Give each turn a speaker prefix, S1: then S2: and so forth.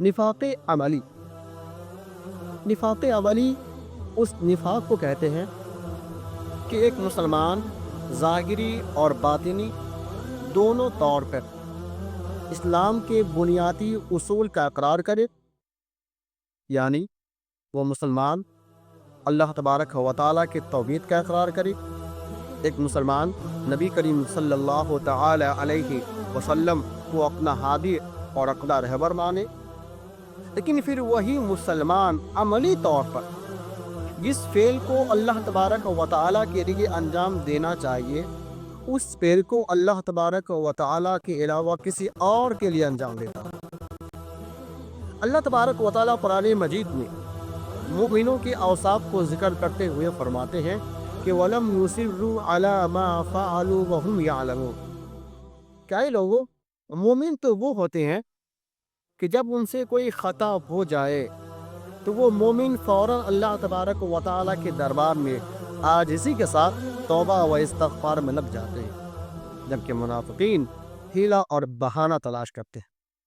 S1: نفاق عملی، نفاق عملی اس نفاق کو کہتے ہیں کہ ایک مسلمان ظاہری اور باطنی دونوں طور پر اسلام کے بنیادی اصول کا اقرار کرے، یعنی وہ مسلمان اللہ تبارک و تعالیٰ کے توحید کا اقرار کرے، ایک مسلمان نبی کریم صلی اللہ تعالی علیہ وسلم کو اپنا ہادی اور اپنا رہبر مانے، لیکن پھر وہی مسلمان عملی طور پر جس فعل کو اللہ تبارک و تعالیٰ کے لیے انجام دینا چاہیے اس فعل کو اللہ تبارک و تعالیٰ کے علاوہ کسی اور کے لیے انجام دیتا ہے۔ اللہ تبارک و تعالیٰ قرآن مجید میں مومنوں کے اوصاف کو ذکر کرتے ہوئے فرماتے ہیں کہ وَلَمْ يُصِرُّوا عَلَى مَا فَعَلُوا وَهُمْ يَعْلَمُونَ، کیا یہ لوگوں مومن تو وہ ہوتے ہیں کہ جب ان سے کوئی خطا ہو جائے تو وہ مومن فوراً اللہ تبارک و تعالیٰ کے دربار میں عاجزی کے ساتھ توبہ و استغفار میں لگ جاتے ہیں، جبکہ منافقین ہیلا اور بہانہ تلاش کرتے ہیں۔